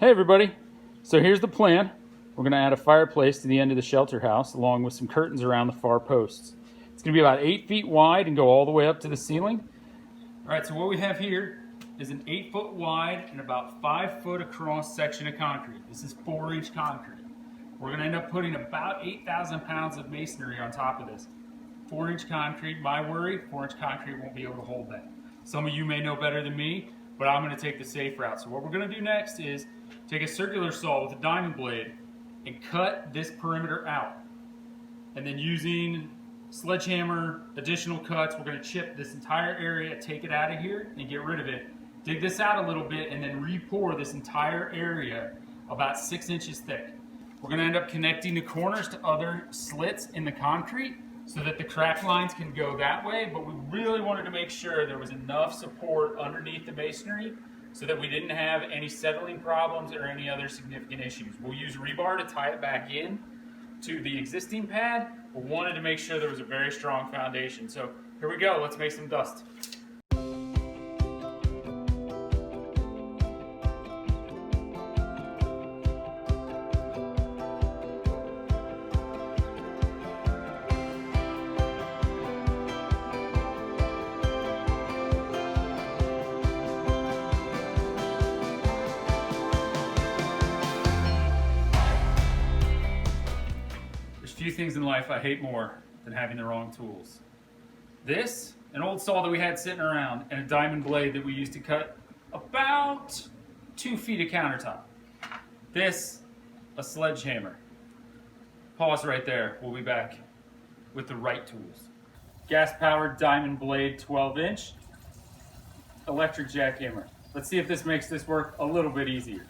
Hey everybody, so here's the plan. We're going to add a fireplace to the end of the shelter house along with some curtains around the far posts. It's going to be about 8 feet wide and go all the way up to the ceiling. Alright, so what we have here is an 8 foot wide and about 5 foot across section of concrete. This is 4-inch concrete. We're going to end up putting about 8,000 pounds of masonry on top of this. 4-inch concrete, my worry, 4-inch concrete won't be able to hold that. Some of you may know better than me, but I'm going to take the safe route. So what we're going to do next is take a circular saw with a diamond blade and cut this perimeter out. And then using sledgehammer additional cuts, we're going to chip this entire area, take it out of here and get rid of it. Dig this out a little bit and then re-pour this entire area about 6 inches thick. We're going to end up connecting the corners to other slits in the concrete so that the crack lines can go that way, but we really wanted to make sure there was enough support underneath the masonry so that we didn't have any settling problems or any other significant issues. We'll use rebar to tie it back in to the existing pad, but wanted to make sure there was a very strong foundation. So here we go, let's make some dust. Few things in life I hate more than having the wrong tools. This, an old saw that we had sitting around, and a diamond blade that we used to cut about 2 feet of countertop. This, a sledgehammer. Pause right there. We'll be back with the right tools. Gas-powered diamond blade 12-inch, electric jackhammer. Let's see if this makes this work a little bit easier.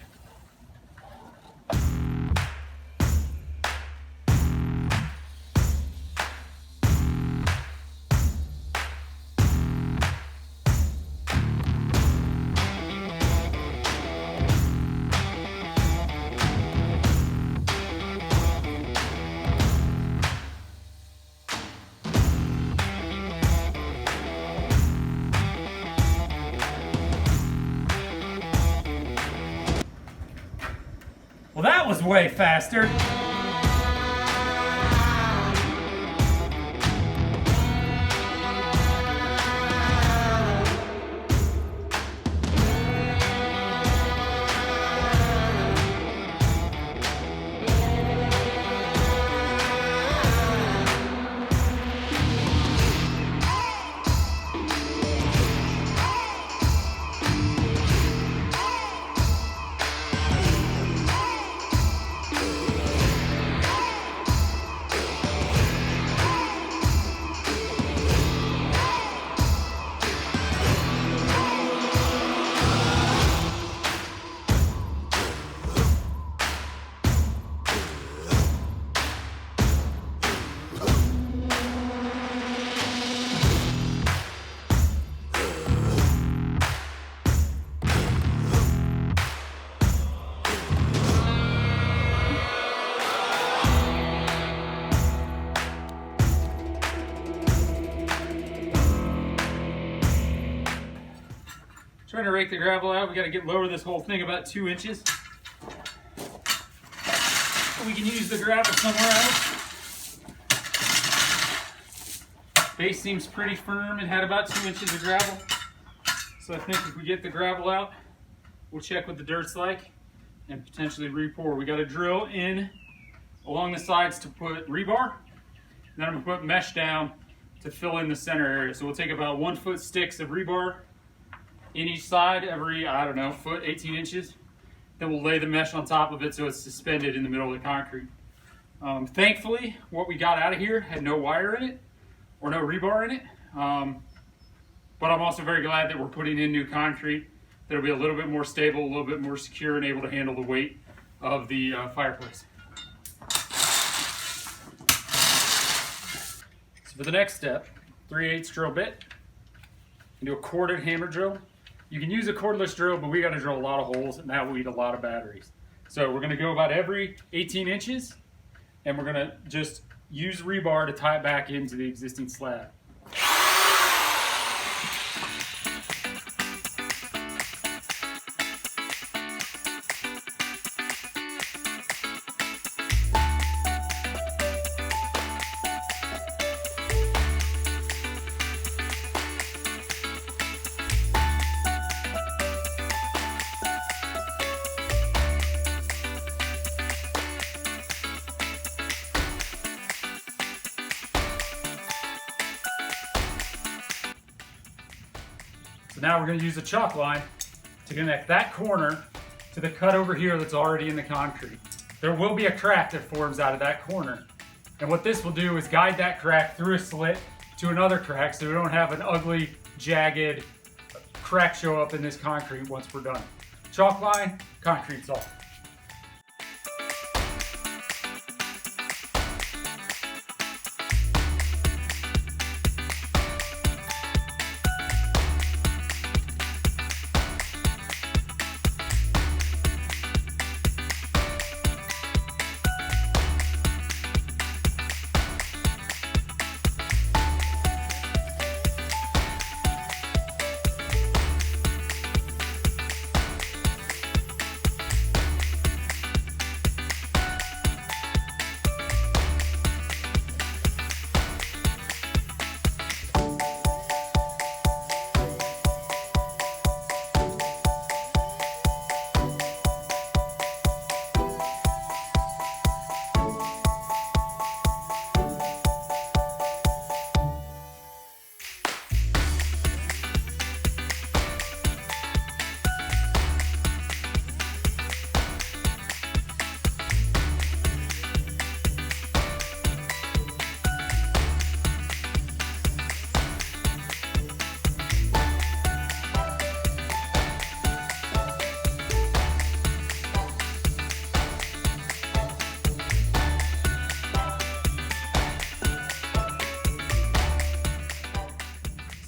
Well, that was way faster. Trying to rake the gravel out, we got to lower this whole thing about 2 inches. We can use the gravel somewhere else. Base seems pretty firm. It had about 2 inches of gravel. So I think if we get the gravel out, we'll check what the dirt's like and potentially re-pour. We got to drill in along the sides to put rebar. And then I'm going to put mesh down to fill in the center area. So we'll take about 1 foot sticks of rebar in each side every, I don't know, foot, 18 inches. Then we'll lay the mesh on top of it so it's suspended in the middle of the concrete. Thankfully, what we got out of here had no wire in it or no rebar in it. But I'm also very glad that we're putting in new concrete that'll be a little bit more stable, a little bit more secure, and able to handle the weight of the fireplace. So for the next step, 3/8 drill bit, and do a corded hammer drill. You can use a cordless drill, but we got to drill a lot of holes, and that will eat a lot of batteries. So we're going to go about every 18 inches, and we're going to just use rebar to tie it back into the existing slab. So now we're going to use a chalk line to connect that corner to the cut over here that's already in the concrete. There will be a crack that forms out of that corner. And what this will do is guide that crack through a slit to another crack so we don't have an ugly, jagged crack show up in this concrete once we're done. Chalk line, concrete's off.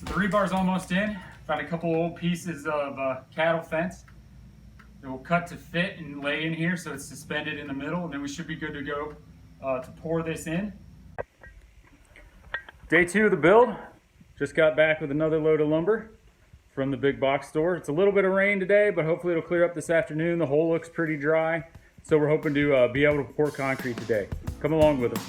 The rebar's almost in. Found a couple old pieces of cattle fence. It will cut to fit and lay in here so it's suspended in the middle, and then we should be good to go to pour this in. Day 2 of the build. Just got back with another load of lumber from the big box store. It's a little bit of rain today, but hopefully it'll clear up this afternoon. The hole looks pretty dry, so we're hoping to be able to pour concrete today. Come along with us.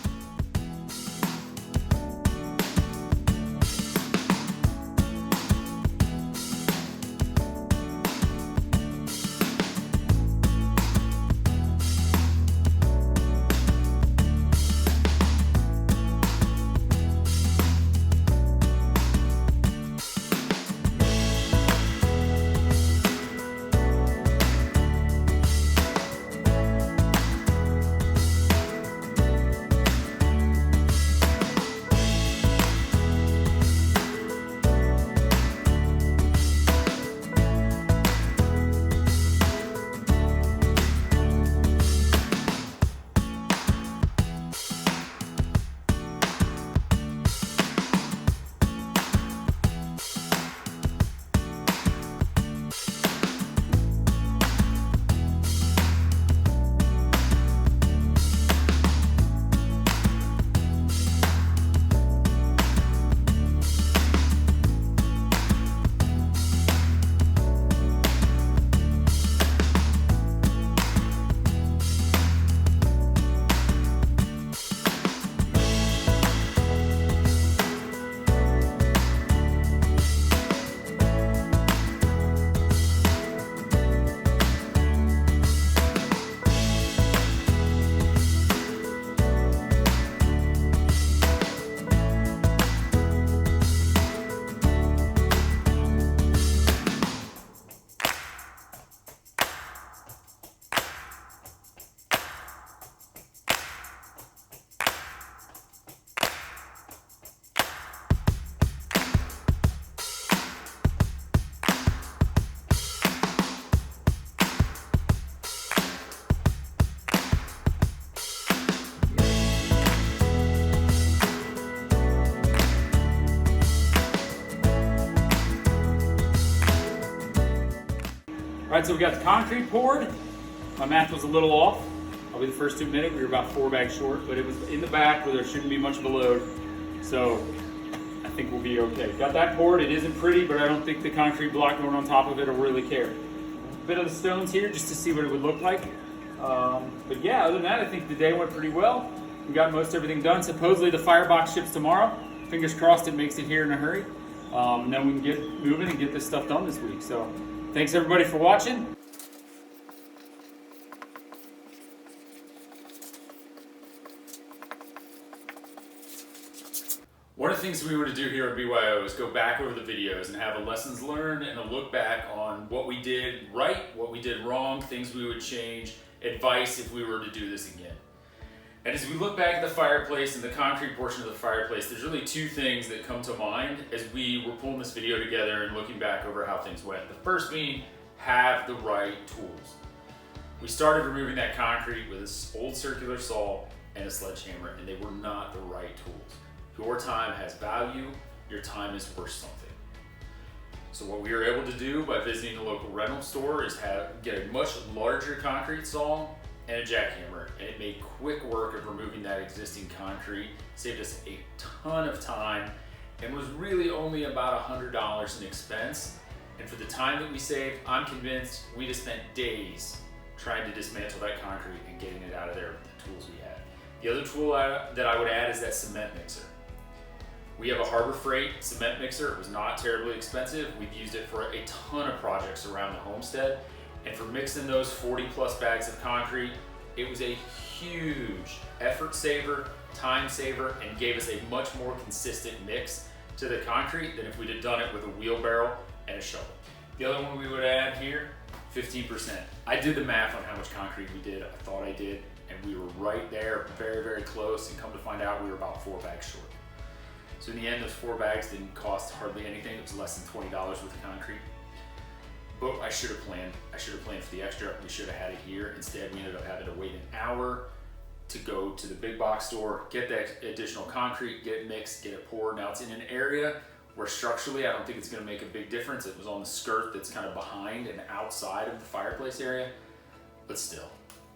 All right, so we got the concrete poured. My math was a little off. Probably the first 2 minutes, we were about 4 bags short, but it was in the back where there shouldn't be much of a load. So I think we'll be okay. Got that poured. It isn't pretty, but I don't think the concrete block going on top of it will really care. A bit of the stones here just to see what it would look like. But yeah, other than that, I think the day went pretty well. We got most everything done. Supposedly the firebox ships tomorrow. Fingers crossed it makes it here in a hurry. And then we can get moving and get this stuff done this week. So thanks everybody for watching. One of the things we want to do here at BYO is go back over the videos and have a lessons learned and a look back on what we did right, what we did wrong, things we would change, advice if we were to do this again. And as we look back at the fireplace and the concrete portion of the fireplace, there's really two things that come to mind as we were pulling this video together and looking back over how things went. The first being, have the right tools. We started removing that concrete with this old circular saw and a sledgehammer, and they were not the right tools. Your time has value, your time is worth something. So what we were able to do by visiting the local rental store is get a much larger concrete saw and a jackhammer, and it made quick work of removing that existing concrete, saved us a ton of time, and was really only about $100 in expense. And for the time that we saved, I'm convinced we'd have spent days trying to dismantle that concrete and getting it out of there with the tools we had. The other tool that I would add is that cement mixer. We have a Harbor Freight cement mixer. It was not terribly expensive. We've used it for a ton of projects around the homestead. And for mixing those 40 plus bags of concrete, it was a huge effort saver, time saver, and gave us a much more consistent mix to the concrete than if we'd have done it with a wheelbarrow and a shovel. The other one we would add here, 15%. I did the math on how much concrete we did. I thought I did, and we were right there, very, very close, and come to find out we were about 4 bags short. So in the end, those 4 bags didn't cost hardly anything. It was less than $20 worth of concrete. But I should have planned. I should have planned for the extra. We should have had it here. Instead, we ended up having to wait an hour to go to the big box store, get that additional concrete, get it mixed, get it poured. Now it's in an area where structurally, I don't think it's gonna make a big difference. It was on the skirt that's kind of behind and outside of the fireplace area. But still,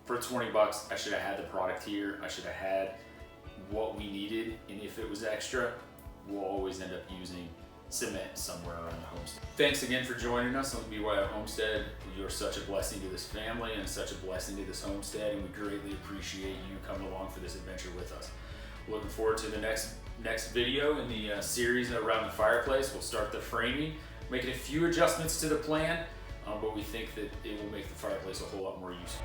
for 20 bucks, I should have had the product here. I should have had what we needed. And if it was extra, we'll always end up using cement somewhere around the homestead. Thanks again for joining us on the BYO Homestead. You're such a blessing to this family and such a blessing to this homestead, and we greatly appreciate you coming along for this adventure with us. Looking forward to the next video in the series around the fireplace. We'll start the framing, making a few adjustments to the plan, but we think that it will make the fireplace a whole lot more useful.